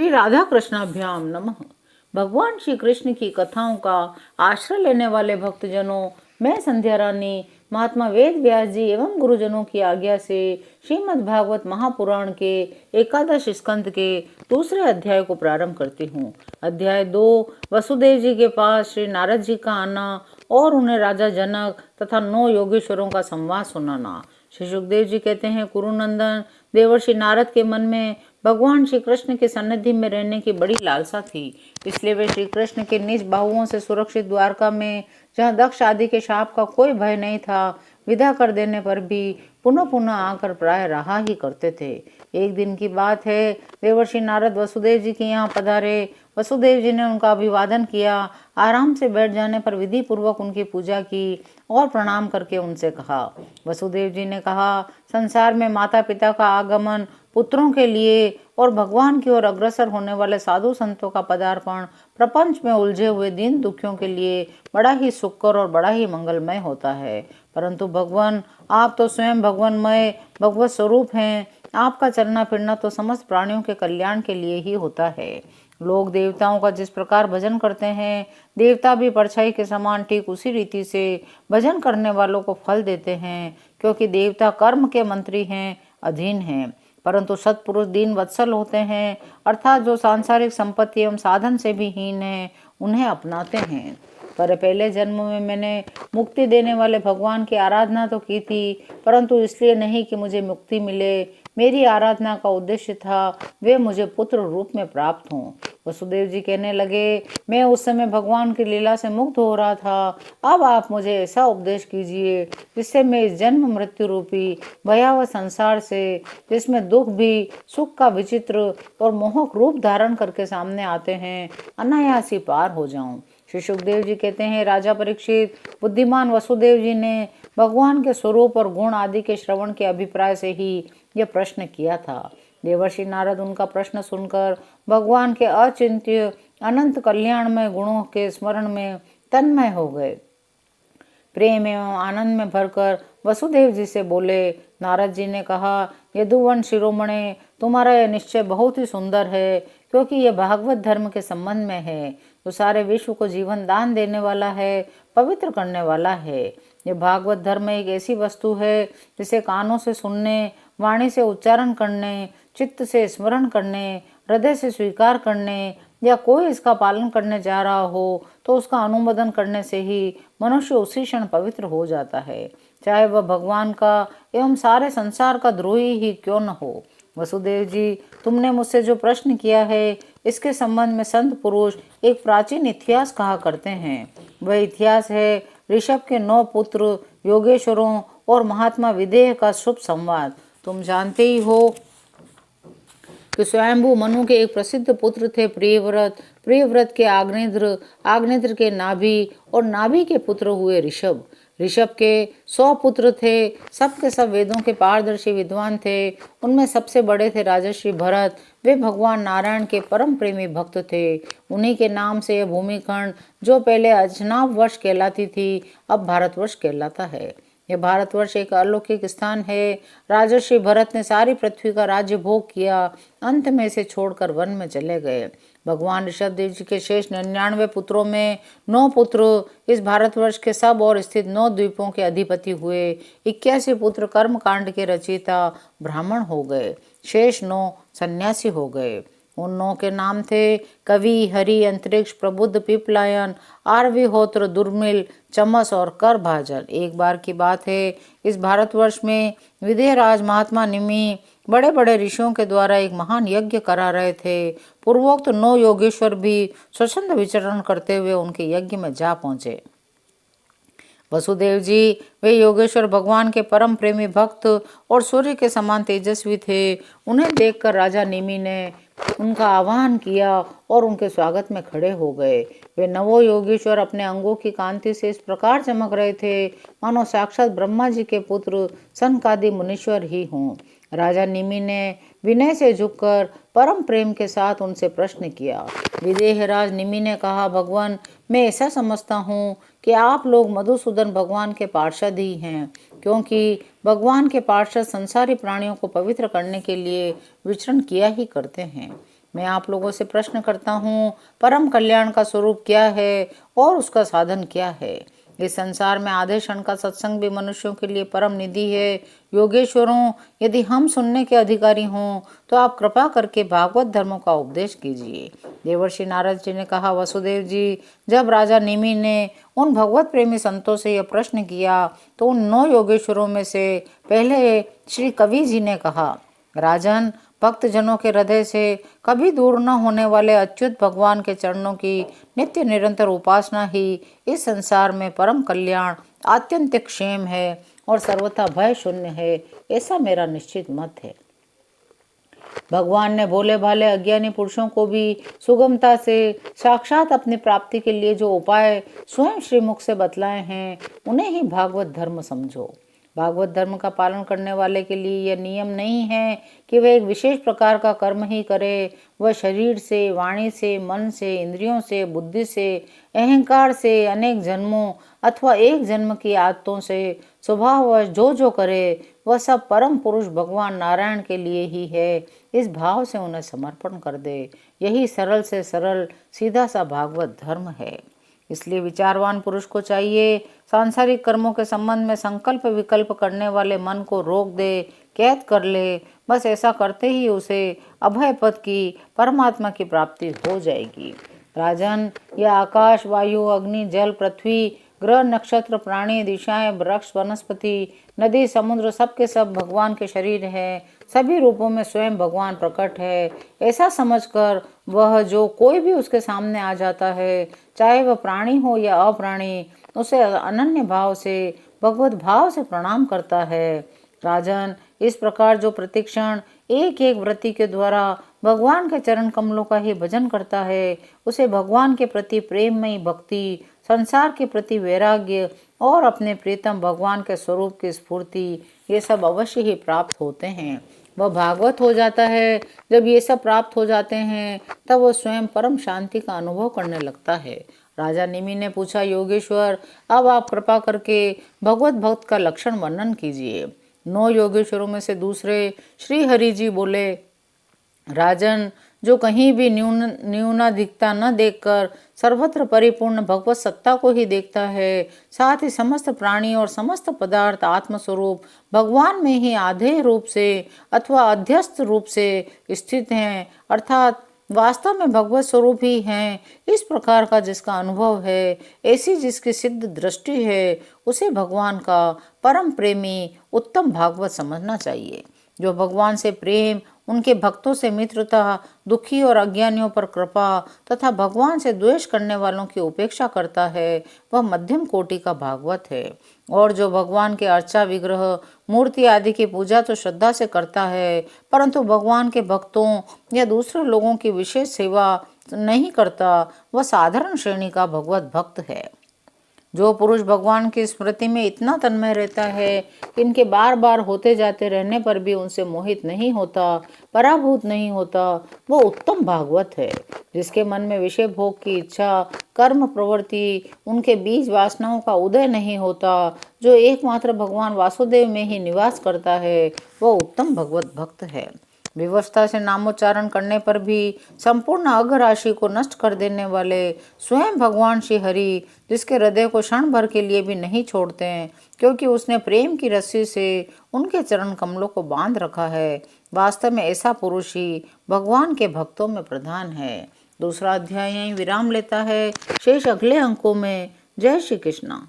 श्री राधा कृष्णाभ्याम नमः। भगवान श्री कृष्ण की कथाओं का आश्रय लेने वाले भक्तजनों, मैं संध्या रानी महात्मा वेद व्यास जी एवं गुरुजनों की आज्ञा से श्रीमद् भागवत महापुराण के एकादश स्कंद के दूसरे अध्याय को प्रारंभ करती हूँ। अध्याय 2, वसुदेव जी के पास श्री नारद जी का आना और उन्हें राजा जनक तथा 9 योगेश्वरों का संवाद सुनाना। श्री सुखदेव जी कहते हैं, कुरुनंदन, देवर्षि नारद के मन में भगवान श्री कृष्ण के सन्निधि में रहने की बड़ी लालसा थी। इसलिए वे श्री कृष्ण के निज बाहुओं से सुरक्षित द्वारका में, जहाँ दक्ष आदि के शाप का कोई भय नहीं था, विदा कर देने पर भी पुनः पुनः आकर प्राय रहा ही करते थे। एक दिन की बात है, देवर्षि नारद वसुदेव जी के यहाँ पधारे। वसुदेव जी ने उनका अभिवादन किया। आराम से बैठ जाने पर विधि पूर्वक उनकी पूजा की और प्रणाम करके उनसे कहा। वसुदेव जी ने कहा, संसार में माता पिता का आगमन, पुत्रों के लिए और भगवान की ओर अग्रसर होने वाले साधु संतों का पदार्पण प्रपंच में उलझे हुए दीन दुखियों के लिए बड़ा ही सुखकर और बड़ा ही मंगलमय होता है। परंतु भगवान, आप तो स्वयं भगवानमय भगवत स्वरूप हैं। आपका चलना फिरना तो समस्त प्राणियों के कल्याण के लिए ही होता है। लोग देवताओं का जिस प्रकार भजन करते हैं, देवता भी परछाई के समान ठीक उसी रीति से भजन करने वालों को फल देते हैं, क्योंकि देवता कर्म के मंत्री हैं, अधीन हैं। परंतु सत्पुरुष दीन वत्सल होते हैं, अर्थात जो सांसारिक संपत्ति एवं साधन से भी हीन है, उन्हें अपनाते हैं। पर पहले जन्म में मैंने मुक्ति देने वाले भगवान की आराधना तो की थी, परंतु इसलिए नहीं कि मुझे मुक्ति मिले। मेरी आराधना का उद्देश्य था वे मुझे पुत्र रूप में प्राप्त हों। वसुदेव जी कहने लगे, मैं उस समय भगवान की लीला से मुक्त हो रहा था। अब आप मुझे ऐसा उपदेश कीजिए जिससे मैं इस जन्म मृत्यु रूपी भयावह संसार से, जिसमें दुख भी सुख का विचित्र और मोहक रूप धारण करके सामने आते हैं, अनायास ही पार हो जाऊं। श्री सुखदेव जी कहते हैं, राजा परीक्षित, बुद्धिमान वसुदेव जी ने भगवान के स्वरूप और गुण आदि के श्रवण के अभिप्राय से ही यह प्रश्न किया था। देवर्षि नारद उनका प्रश्न सुनकर भगवान के अचिंत्य अनंत कल्याणमय गुणों के स्मरण में तन्मय हो गए। प्रेम एवं आनंद में भरकर वसुदेव जी से बोले। नारद जी ने कहा, यदुवन शिरोमणे, तुम्हारा यह निश्चय बहुत ही सुंदर है, क्योंकि यह भागवत धर्म के संबंध में है, जो सारे विश्व को जीवन दान देने वाला है, पवित्र करने वाला है। यह भागवत धर्म एक ऐसी वस्तु है जिसे कानों से सुनने, वाणी से उच्चारण करने, चित्त से स्मरण करने, हृदय से स्वीकार करने या कोई इसका पालन करने जा रहा हो तो उसका अनुमोदन करने से ही मनुष्य उसी क्षण पवित्र हो जाता है, चाहे वह भगवान का एवं सारे संसार का द्रोही ही क्यों न हो। वसुदेव जी, तुमने मुझसे जो प्रश्न किया है, इसके संबंध में संत पुरुष एक प्राचीन इतिहास कहा करते हैं। वह इतिहास है ऋषभ के 9 पुत्र योगेश्वरों और महात्मा विदेह का शुभ संवाद। तुम जानते ही हो कि स्वयंभू मनु के एक प्रसिद्ध पुत्र थे प्रियव्रत, प्रियव्रत के आग्नेत्र, आग्नेत्र के नाभि और नाभि के पुत्र हुए ऋषभ। ऋषभ के 100 पुत्र थे, सब के सब वेदों के पारदर्शी विद्वान थे। उनमें सबसे बड़े थे राजर्षि भरत। वे भगवान नारायण के परम प्रेमी भक्त थे। उन्हीं के नाम से यह भूमिखंड, जो पहले अजनाभ वर्ष कहलाती थी, अब भारतवर्ष कहलाता है। यह भारतवर्ष एक अलौकिक स्थान है। राजर्षि भरत ने सारी पृथ्वी का राज्य भोग किया, अंत में इसे छोड़कर वन में चले गए। भगवान ऋषभ देव जी के शेष 99 पुत्रों में 9 पुत्र इस भारतवर्ष के सब और स्थित 9 द्वीपों के अधिपति हुए। 81 पुत्र कर्म कांड के रचयिता ब्राह्मण हो गए, शेष 9 सन्यासी हो गए। उन 9 के नाम थे कवि, हरि, अंतरिक्ष, प्रबुद्ध, पिपलायन, आर्विहोत्र, दुर्मिल, चमस और कर भाजन। एक बार की बात है, इस भारतवर्ष में विदेहराज महात्मा निमि बड़े बड़े ऋषियों के द्वारा एक महान यज्ञ करा रहे थे। पूर्वोक्त 9 योगेश्वर भी स्वच्छंद विचरण करते हुए उनके यज्ञ में जा पहुंचे। वसुदेव जी, वे योगेश्वर भगवान के परम प्रेमी भक्त और सूर्य के समान तेजस्वी थे। उन्हें देखकर राजा निमि ने उनका आह्वान किया और उनके स्वागत में खड़े हो गए। वे 9 योगेश्वर अपने अंगों की कांति से इस प्रकार चमक रहे थे, मानो साक्षात ब्रह्मा जी के पुत्र सनकादि मुनीश्वर ही हों। राजा निमि ने विनय से झुककर परम प्रेम के साथ उनसे प्रश्न किया। विदेहराज निमि ने कहा, भगवान, मैं ऐसा समझता हूँ कि आप लोग मधुसूदन भगवान के पार्षद ही हैं, क्योंकि भगवान के पार्षद संसारी प्राणियों को पवित्र करने के लिए विचरण किया ही करते हैं। मैं आप लोगों से प्रश्न करता हूँ, परम कल्याण का स्वरूप क्या है और उसका साधन क्या है? इस संसार में आधे क्षण का सत्संग भी मनुष्यों के लिए परम निधि है। योगेश्वरों, यदि हम सुनने के अधिकारी हों तो आप कृपा करके भागवत धर्मों का उपदेश कीजिए। देवर्षि नारद जी ने कहा, वसुदेव जी, जब राजा निमि ने उन भगवत प्रेमी संतों से यह प्रश्न किया तो उन 9 योगेश्वरों में से पहले श्री कवि जी ने कहा, राजन, भक्त जनों के हृदय से कभी दूर न होने वाले अच्युत भगवान के चरणों की नित्य निरंतर उपासना ही इस संसार में परम कल्याण, आत्यंतिक क्षेम है और सर्वथा भय शून्य है, ऐसा मेरा निश्चित मत है। भगवान ने भोले भाले अज्ञानी पुरुषों को भी सुगमता से साक्षात अपनी प्राप्ति के लिए जो उपाय स्वयं श्रीमुख से बतलाए हैं, उन्हें ही भागवत धर्म समझो। भागवत धर्म का पालन करने वाले के लिए यह नियम नहीं है कि वह एक विशेष प्रकार का कर्म ही करे। वह शरीर से, वाणी से, मन से, इंद्रियों से, बुद्धि से, अहंकार से, अनेक जन्मों अथवा एक जन्म की आदतों से स्वभाववश जो जो करे, वह सब परम पुरुष भगवान नारायण के लिए ही है। इस भाव से उन्हें समर्पण कर दे। यही सरल से सरल सीधा सा भागवत धर्म है। इसलिए विचारवान पुरुष को चाहिए, सांसारिक कर्मों के संबंध में संकल्प विकल्प करने वाले मन को रोक दे, कैद कर ले। बस ऐसा करते ही उसे अभय पद की, परमात्मा की प्राप्ति हो जाएगी। राजन, यह आकाश, वायु, अग्नि, जल, पृथ्वी, ग्रह, नक्षत्र, प्राणी, दिशाएं, वृक्ष, वनस्पति, नदी, समुद्र, सब के सब भगवान के शरीर है। सभी रूपों में स्वयं भगवान प्रकट है। ऐसा समझकर वह जो कोई भी उसके सामने आ जाता है, चाहे वह प्राणी हो या अप्राणी, उसे अनन्य भाव से, भगवत भाव से प्रणाम करता है। राजन, इस प्रकार जो प्रतिक्षण एक एक व्रति के द्वारा भगवान के चरण कमलों का ही भजन करता है, उसे भगवान के प्रति प्रेममयी भक्ति, संसार के प्रति वैराग्य और अपने प्रीतम भगवान के स्वरूप की स्फूर्ति, ये सब अवश्य ही प्राप्त होते हैं। वह भागवत हो जाता है। जब ये सब प्राप्त हो जाते हैं तब वह स्वयं परम शांति का अनुभव करने लगता है। राजा निमि ने पूछा, योगेश्वर, अब आप कृपा करके भगवत भक्त का लक्षण वर्णन कीजिए। 9 योगेश्वरों में से दूसरे श्री हरि जी बोले, राजन, जो कहीं भी न्यूनाधिकता न देखकर सर्वत्र परिपूर्ण भगवत सत्ता को ही देखता है, साथ ही समस्त प्राणी और समस्त पदार्थ आत्मस्वरूप भगवान में ही आधेय रूप से अथवा अध्यस्त रूप से स्थित हैं, अर्थात वास्तव में भगवत स्वरूप ही हैं, इस प्रकार का जिसका अनुभव है, ऐसी जिसकी सिद्ध दृष्टि है, उसे भगवान का परम प्रेमी उत्तम भागवत समझना चाहिए। जो भगवान से प्रेम, उनके भक्तों से मित्रता, दुखी और अज्ञानियों पर कृपा तथा भगवान से द्वेष करने वालों की उपेक्षा करता है, वह मध्यम कोटि का भागवत है। और जो भगवान के अर्चा, विग्रह, मूर्ति आदि की पूजा तो श्रद्धा से करता है, परंतु भगवान के भक्तों या दूसरे लोगों की विशेष सेवा नहीं करता, वह साधारण श्रेणी का भगवत भक्त है। जो पुरुष भगवान की स्मृति में इतना तन्मय रहता है कि इनके बार बार होते जाते रहने पर भी उनसे मोहित नहीं होता, पराभूत नहीं होता, वो उत्तम भागवत है। जिसके मन में विषय भोग की इच्छा, कर्म प्रवृत्ति, उनके बीज वासनाओं का उदय नहीं होता, जो एकमात्र भगवान वासुदेव में ही निवास करता है, वह उत्तम भगवत भक्त है। विवशता से नामोच्चारण करने पर भी संपूर्ण अघ राशि को नष्ट कर देने वाले स्वयं भगवान श्री हरि, जिसके हृदय को क्षण भर के लिए भी नहीं छोड़ते हैं, क्योंकि उसने प्रेम की रस्सी से उनके चरण कमलों को बांध रखा है, वास्तव में ऐसा पुरुष ही भगवान के भक्तों में प्रधान है। दूसरा अध्याय यहीं विराम लेता है। शेष अगले अंकों में। जय श्री कृष्ण।